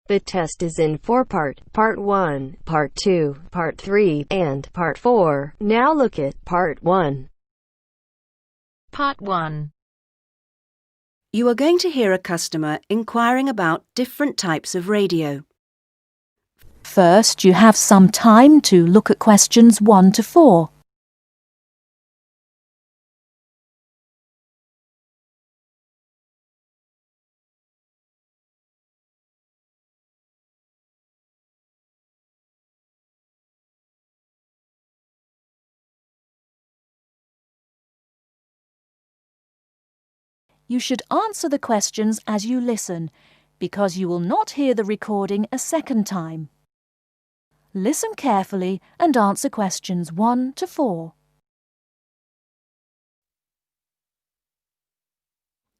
The test is in four-part, Part 1, Part 2, Part 3, and Part 4. Now look at Part 1. Part 1. You are going to hear a customer inquiring about different types of radio. First, you have some time to look at questions 1 to 4. You should answer the questions as you listen, because you will not hear the recording a second time. Listen carefully and answer questions 1 to 4.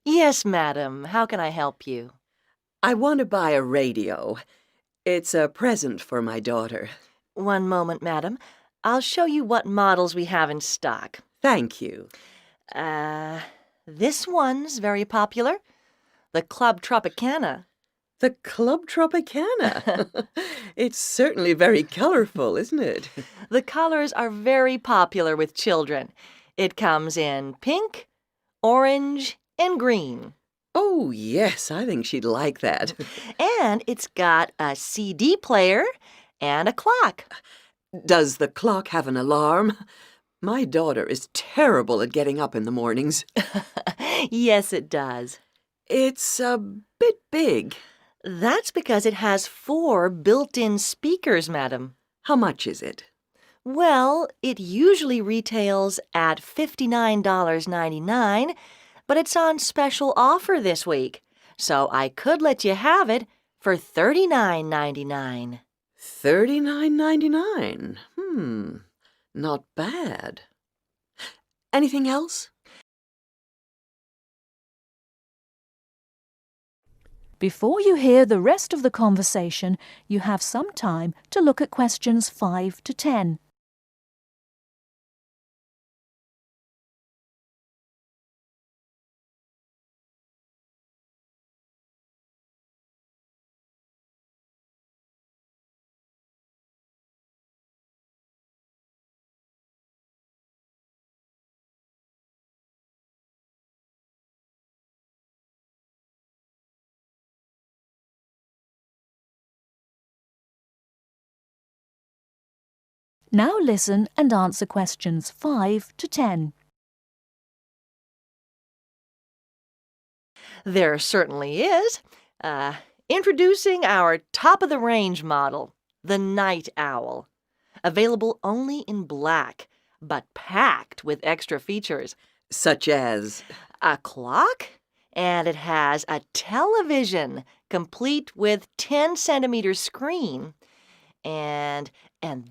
Yes, madam. How can I help you? I want to buy a radio. It's a present for my daughter. One moment, madam. I'll show you what models we have in stock. Thank you. This one's very popular. The Club Tropicana. The Club Tropicana. It's certainly very colorful, isn't it? The colors are very popular with children. It comes in pink, orange, and green. Oh, yes, I think she'd like that. And it's got a CD player and a clock. Does the clock have an alarm? My daughter is terrible at getting up in the mornings. Yes, it does. It's a bit big. That's because it has 4 built-in speakers, madam. How much is it? Well, it usually retails at $59.99, but it's on special offer this week, so I could let you have it for $39.99. $39.99. Not bad. Anything else? Before you hear the rest of the conversation, you have some time to look at questions 5 to 10. Now listen and answer questions 5 to 10. There certainly is. Introducing our top-of-the-range model, the Night Owl. Available only in black, but packed with extra features. Such as? A clock, and it has a television, complete with 10-centimeter screen. And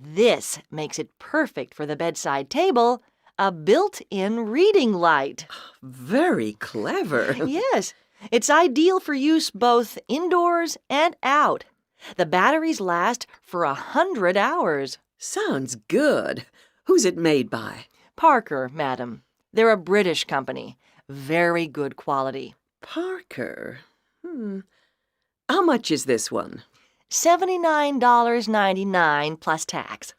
this makes it perfect for the bedside table, a built-in reading light. Very clever. Yes, it's ideal for use both indoors and out. The batteries last for 100 hours. Sounds good. Who's it made by? Parker, madam. They're a British company. Very good quality. Parker. How much is this one? $79.99 plus tax.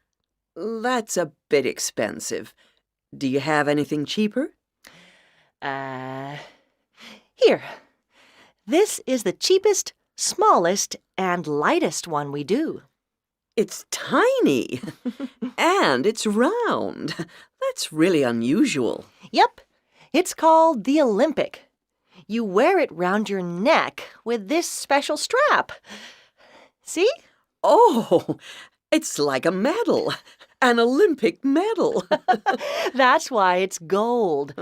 That's a bit expensive. Do you have anything cheaper? Here. This is the cheapest, smallest, and lightest one we do. It's tiny. And it's round. That's really unusual. Yep. It's called the Olympic. You wear it round your neck with this special strap. See? Oh, it's like a medal. An Olympic medal. That's why it's gold.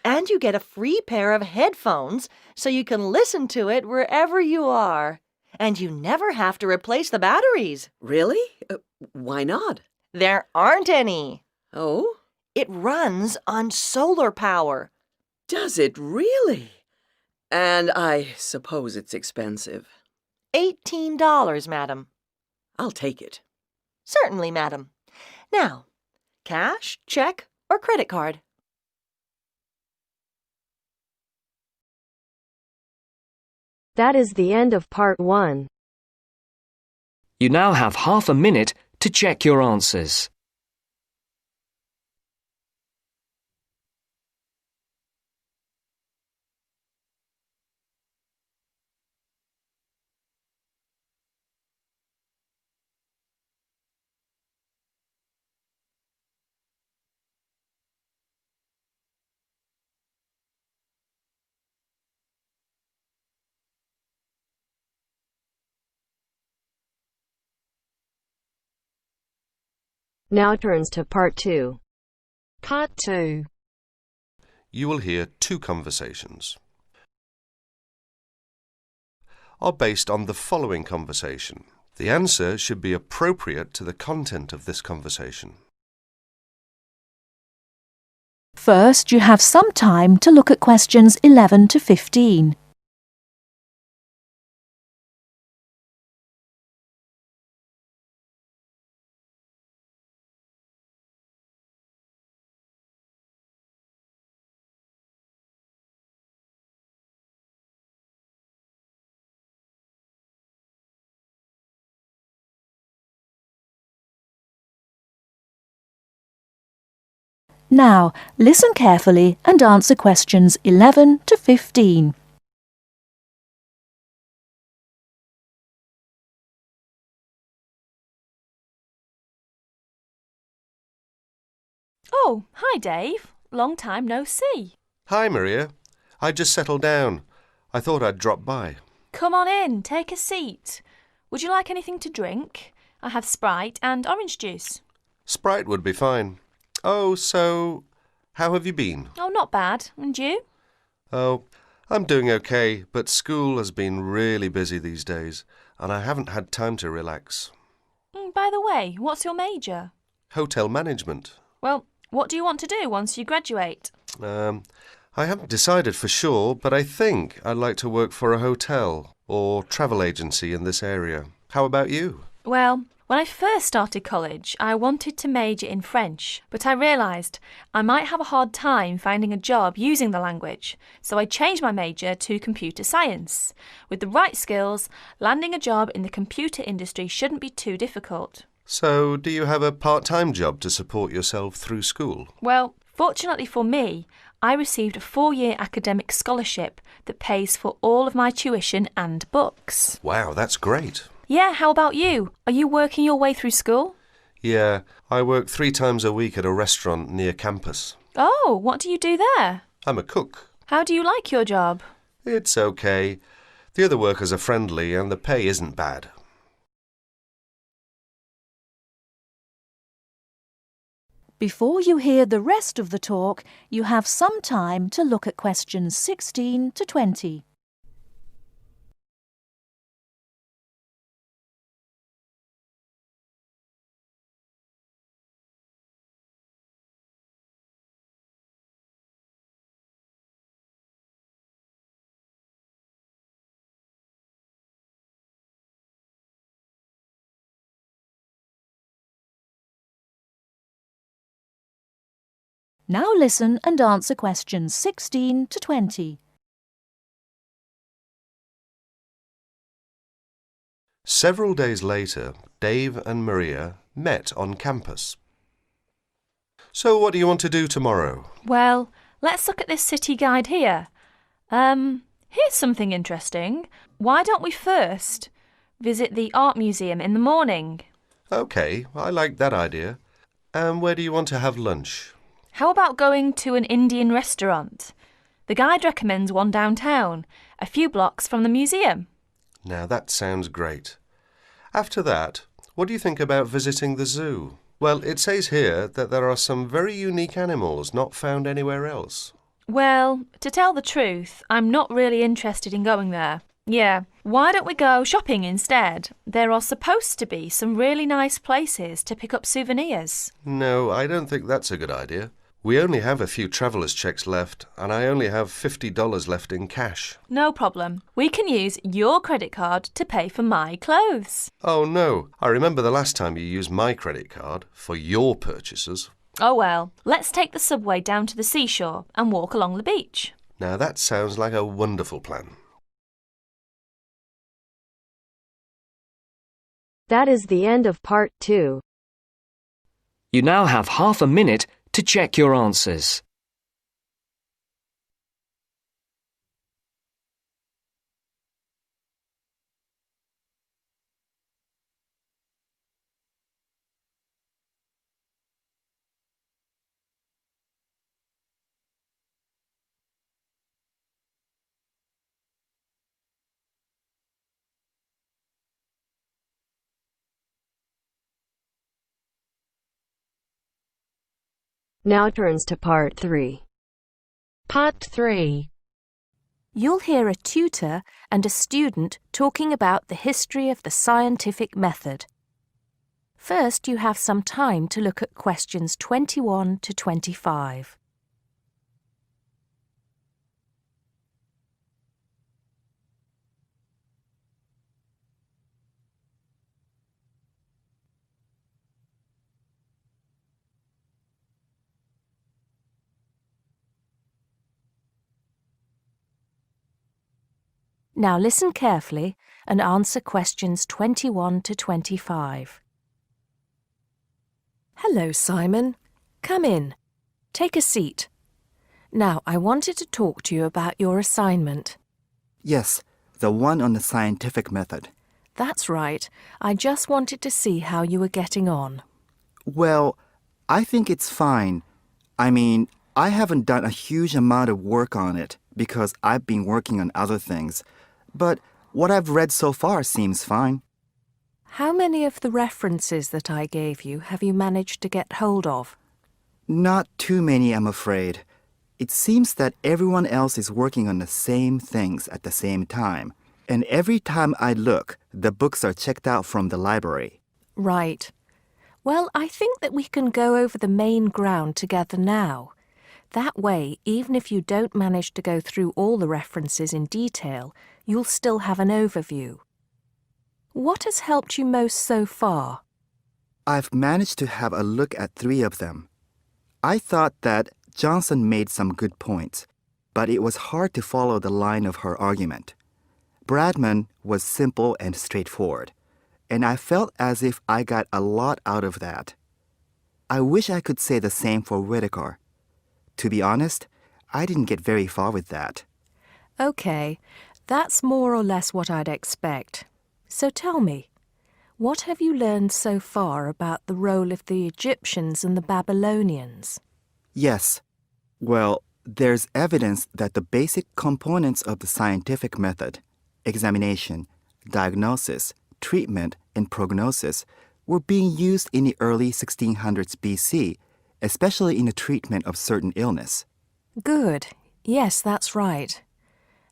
And you get a free pair of headphones so you can listen to it wherever you are. And you never have to replace the batteries. Really? Why not? There aren't any. Oh? It runs on solar power. Does it really? And I suppose it's expensive. $18, madam. I'll take it. Certainly, madam. Now, cash, check, or credit card? That is the end of Part 1. You now have half a minute to check your answers. Now turns to Part 2. Part 2. You will hear two conversations. Are based on the following conversation. The answer should be appropriate to the content of this conversation. First, you have some time to look at questions 11 to 15. Now, listen carefully and answer questions 11 to 15. Oh, hi Dave. Long time no see. Hi, Maria. I just settled down. I thought I'd drop by. Come on in, take a seat. Would you like anything to drink? I have Sprite and orange juice. Sprite would be fine. Oh, so, how have you been? Oh, not bad. And you? Oh, I'm doing okay, but school has been really busy these days, and I haven't had time to relax. By the way, what's your major? Hotel management. Well, what do you want to do once you graduate? I haven't decided for sure, but I think I'd like to work for a hotel or travel agency in this area. How about you? Well, when I first started college, I wanted to major in French, but I realised I might have a hard time finding a job using the language, so I changed my major to computer science. With the right skills, landing a job in the computer industry shouldn't be too difficult. So, do you have a part-time job to support yourself through school? Well, fortunately for me, I received a 4-year academic scholarship that pays for all of my tuition and books. Wow, that's great. Yeah, how about you? Are you working your way through school? Yeah, I work 3 times a week at a restaurant near campus. Oh, what do you do there? I'm a cook. How do you like your job? It's okay. The other workers are friendly and the pay isn't bad. Before you hear the rest of the talk, you have some time to look at questions 16 to 20. Now listen and answer questions 16 to 20. Several days later, Dave and Maria met on campus. So what do you want to do tomorrow? Well, let's look at this city guide here. Here's something interesting. Why don't we first visit the art museum in the morning? OK, I like that idea. And where do you want to have lunch? How about going to an Indian restaurant? The guide recommends one downtown, a few blocks from the museum. Now that sounds great. After that, what do you think about visiting the zoo? Well, it says here that there are some very unique animals not found anywhere else. Well, to tell the truth, I'm not really interested in going there. Yeah, why don't we go shopping instead? There are supposed to be some really nice places to pick up souvenirs. No, I don't think that's a good idea. We only have a few traveller's checks left, and I only have $50 left in cash. No problem. We can use your credit card to pay for my clothes. Oh no, I remember the last time you used my credit card for your purchases. Oh well, let's take the subway down to the seashore and walk along the beach. Now that sounds like a wonderful plan. That is the end of part 2. You now have half a minute to check your answers. Now turns to part 3. Part 3. You'll hear a tutor and a student talking about the history of the scientific method. First, you have some time to look at questions 21 to 25. Now listen carefully and answer questions 21 to 25. Hello, Simon. Come in. Take a seat. Now, I wanted to talk to you about your assignment. Yes, the one on the scientific method. That's right. I just wanted to see how you were getting on. Well, I think it's fine. I mean, I haven't done a huge amount of work on it because I've been working on other things. But what I've read so far seems fine. How many of the references that I gave you have you managed to get hold of? Not too many, I'm afraid. It seems that everyone else is working on the same things at the same time. And every time I look, the books are checked out from the library. Right. Well, I think that we can go over the main ground together now. That way, even if you don't manage to go through all the references in detail, you'll still have an overview. What has helped you most so far? I've managed to have a look at 3 of them. I thought that Johnson made some good points, but it was hard to follow the line of her argument. Bradman was simple and straightforward, and I felt as if I got a lot out of that. I wish I could say the same for Whittaker. To be honest, I didn't get very far with that. Okay, that's more or less what I'd expect. So tell me, what have you learned so far about the role of the Egyptians and the Babylonians? Yes. Well, there's evidence that the basic components of the scientific method, examination, diagnosis, treatment, and prognosis, were being used in the early 1600s BC, especially in the treatment of certain illness. Good. Yes, that's right.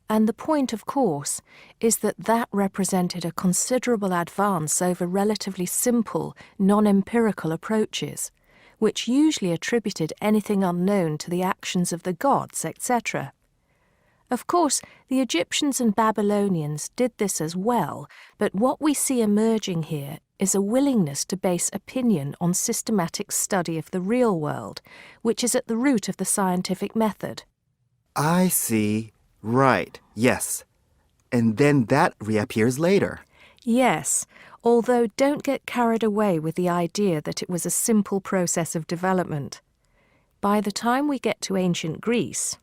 And the point, of course, is that that represented a considerable advance over relatively simple, non-empirical approaches, which usually attributed anything unknown to the actions of the gods, etc. Of course, the Egyptians and Babylonians did this as well, but what we see emerging here is a willingness to base opinion on systematic study of the real world, which is at the root of the scientific method. I see. Right, yes. And then that reappears later. Yes, although don't get carried away with the idea that it was a simple process of development. By the time we get to ancient Greece,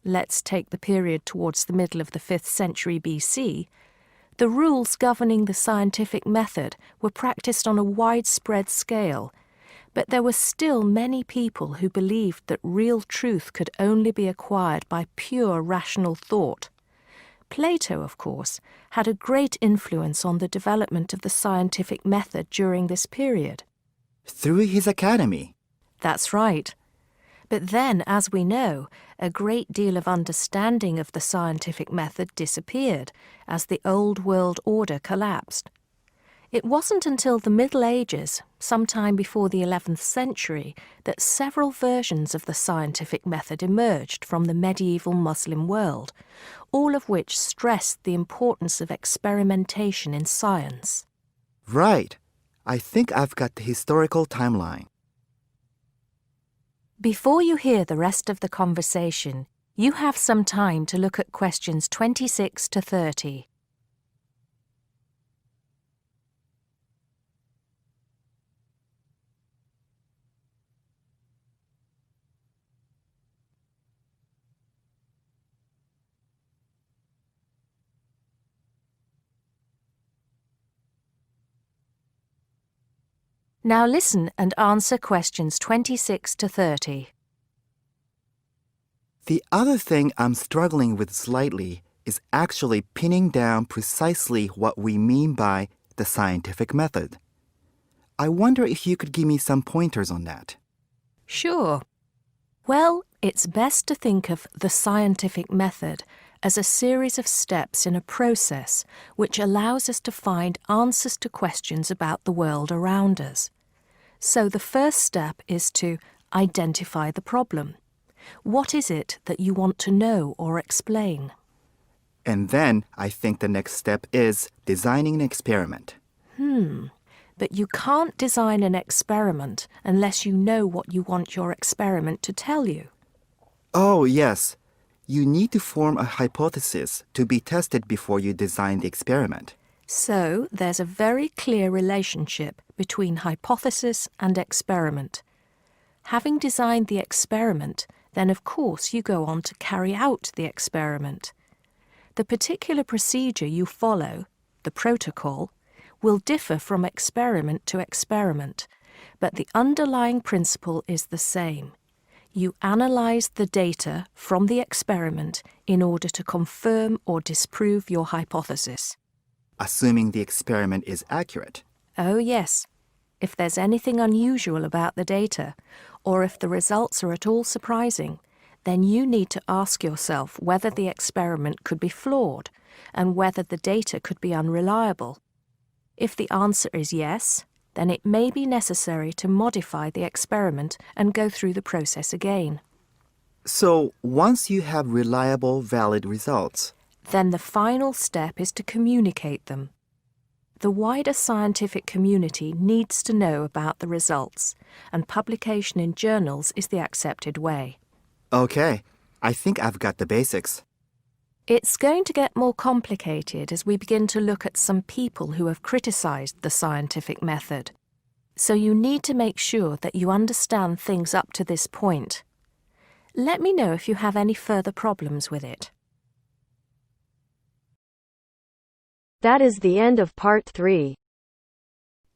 let's take the period towards the middle of the 5th century BC, the rules governing the scientific method were practiced on a widespread scale, but there were still many people who believed that real truth could only be acquired by pure rational thought. Plato, of course, had a great influence on the development of the scientific method during this period. Through his academy. That's right. But then, as we know, a great deal of understanding of the scientific method disappeared as the old world order collapsed. It wasn't until the Middle Ages, sometime before the 11th century, that several versions of the scientific method emerged from the medieval Muslim world, all of which stressed the importance of experimentation in science. Right. I think I've got the historical timeline. Before you hear the rest of the conversation, you have some time to look at questions 26 to 30. Now listen and answer questions 26 to 30. The other thing I'm struggling with slightly is actually pinning down precisely what we mean by the scientific method. I wonder if you could give me some pointers on that. Sure. Well, it's best to think of the scientific method as a series of steps in a process which allows us to find answers to questions about the world around us. So the first step is to identify the problem. What is it that you want to know or explain? And then I think the next step is designing an experiment. But you can't design an experiment unless you know what you want your experiment to tell you. Oh, yes. You need to form a hypothesis to be tested before you design the experiment. So there's a very clear relationship between hypothesis and experiment. Having designed the experiment, then of course you go on to carry out the experiment. The particular procedure you follow, the protocol, will differ from experiment to experiment, but the underlying principle is the same. You analyse the data from the experiment in order to confirm or disprove your hypothesis. Assuming the experiment is accurate. Oh yes, if there's anything unusual about the data, or if the results are at all surprising, then you need to ask yourself whether the experiment could be flawed and whether the data could be unreliable. If the answer is yes, then it may be necessary to modify the experiment and go through the process again. So, once you have reliable, valid results, then the final step is to communicate them. The wider scientific community needs to know about the results, and publication in journals is the accepted way. Okay, I think I've got the basics. It's going to get more complicated as we begin to look at some people who have criticised the scientific method. So you need to make sure that you understand things up to this point. Let me know if you have any further problems with it. That is the end of part 3.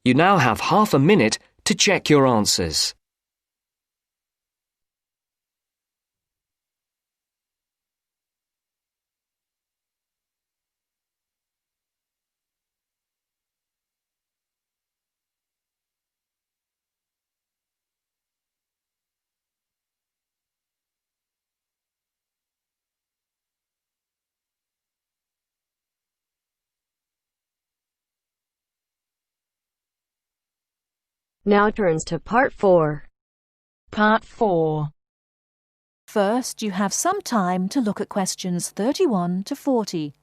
You now have half a minute to check your answers. Now turns to part 4. Part 4. First, you have some time to look at questions 31 to 40.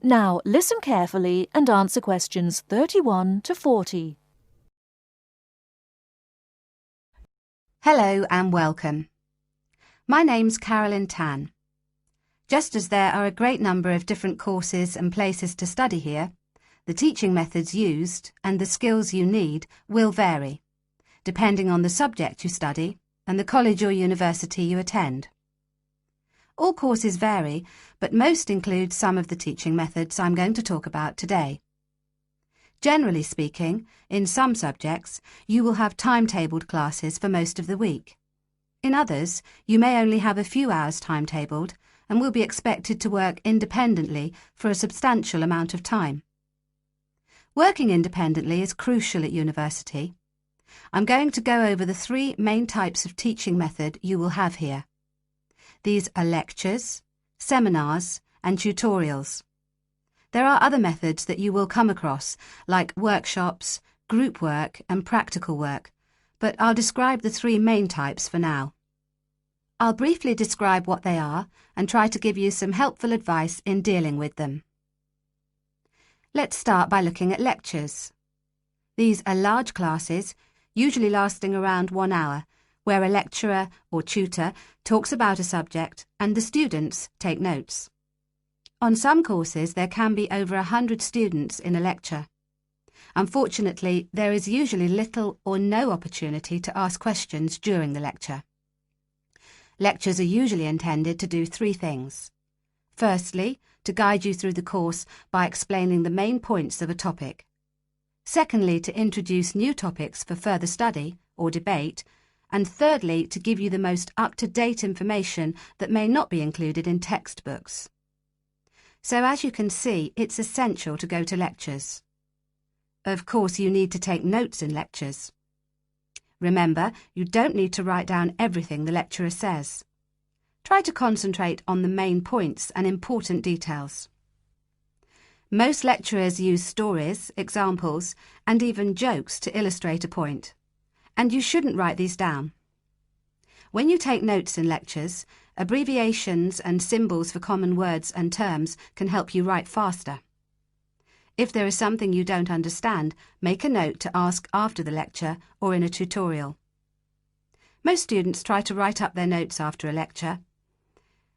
Now, listen carefully and answer questions 31 to 40. Hello and welcome. My name's Carolyn Tan. Just as there are a great number of different courses and places to study here, the teaching methods used and the skills you need will vary, depending on the subject you study and the college or university you attend. All courses vary, but most include some of the teaching methods I'm going to talk about today. Generally speaking, in some subjects, you will have timetabled classes for most of the week. In others, you may only have a few hours timetabled and will be expected to work independently for a substantial amount of time. Working independently is crucial at university. I'm going to go over the 3 main types of teaching method you will have here. These are lectures, seminars, and tutorials. There are other methods that you will come across, like workshops, group work, and practical work, but I'll describe the 3 main types for now. I'll briefly describe what they are and try to give you some helpful advice in dealing with them. Let's start by looking at lectures. These are large classes, usually lasting around 1 hour, where a lecturer or tutor talks about a subject and the students take notes. On some courses, there can be over 100 students in a lecture. Unfortunately, there is usually little or no opportunity to ask questions during the lecture. Lectures are usually intended to do 3 things. Firstly, to guide you through the course by explaining the main points of a topic. Secondly, to introduce new topics for further study or debate. And thirdly, to give you the most up-to-date information that may not be included in textbooks. So as you can see, it's essential to go to lectures. Of course, you need to take notes in lectures. Remember, you don't need to write down everything the lecturer says. Try to concentrate on the main points and important details. Most lecturers use stories, examples, and even jokes to illustrate a point. And you shouldn't write these down. When you take notes in lectures, abbreviations and symbols for common words and terms can help you write faster. If there is something you don't understand, make a note to ask after the lecture or in a tutorial. Most students try to write up their notes after a lecture.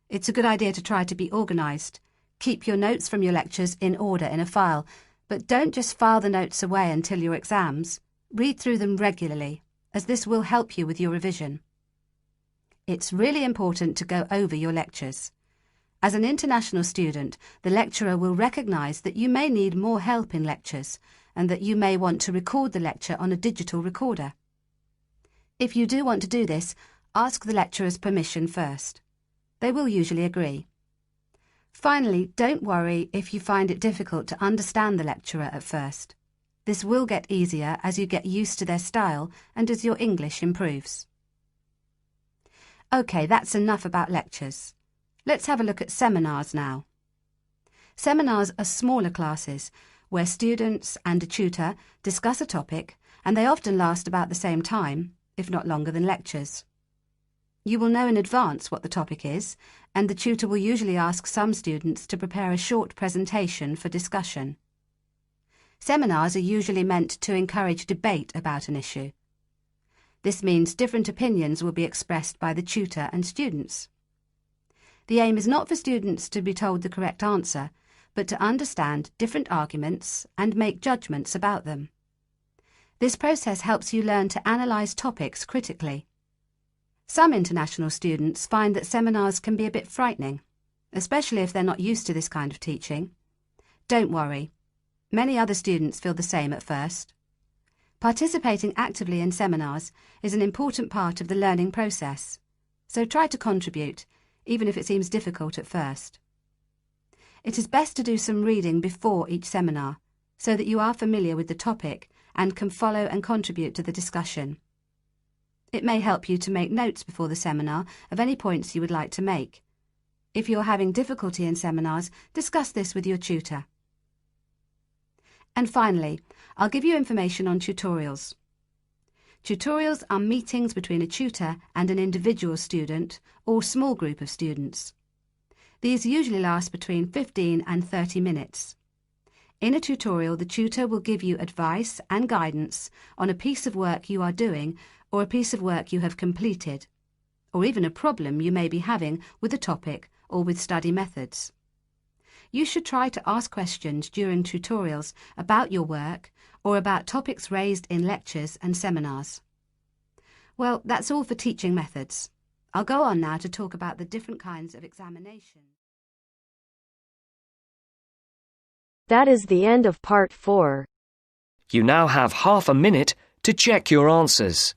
It's a good idea to try to be organised. Keep your notes from your lectures in order in a file, but don't just file the notes away until your exams. Read through them regularly, as this will help you with your revision. It's really important to go over your lectures. As an international student, the lecturer will recognise that you may need more help in lectures and that you may want to record the lecture on a digital recorder. If you do want to do this, ask the lecturer's permission first. They will usually agree. Finally, don't worry if you find it difficult to understand the lecturer at first. This will get easier as you get used to their style and as your English improves. OK, that's enough about lectures. Let's have a look at seminars now. Seminars are smaller classes where students and a tutor discuss a topic, and they often last about the same time, if not longer than lectures. You will know in advance what the topic is, and the tutor will usually ask some students to prepare a short presentation for discussion. Seminars are usually meant to encourage debate about an issue. This means different opinions will be expressed by the tutor and students. The aim is not for students to be told the correct answer, but to understand different arguments and make judgments about them. This process helps you learn to analyse topics critically. Some international students find that seminars can be a bit frightening, especially if they're not used to this kind of teaching. Don't worry. Many other students feel the same at first. Participating actively in seminars is an important part of the learning process, so try to contribute, even if it seems difficult at first. It is best to do some reading before each seminar, so that you are familiar with the topic and can follow and contribute to the discussion. It may help you to make notes before the seminar of any points you would like to make. If you're having difficulty in seminars, discuss this with your tutor. And finally, I'll give you information on tutorials. Tutorials are meetings between a tutor and an individual student or small group of students. These usually last between 15 and 30 minutes. In a tutorial, the tutor will give you advice and guidance on a piece of work you are doing or a piece of work you have completed, or even a problem you may be having with a topic or with study methods. You should try to ask questions during tutorials about your work or about topics raised in lectures and seminars. Well, that's all for teaching methods. I'll go on now to talk about the different kinds of examination. That is the end of part 4. You now have half a minute to check your answers.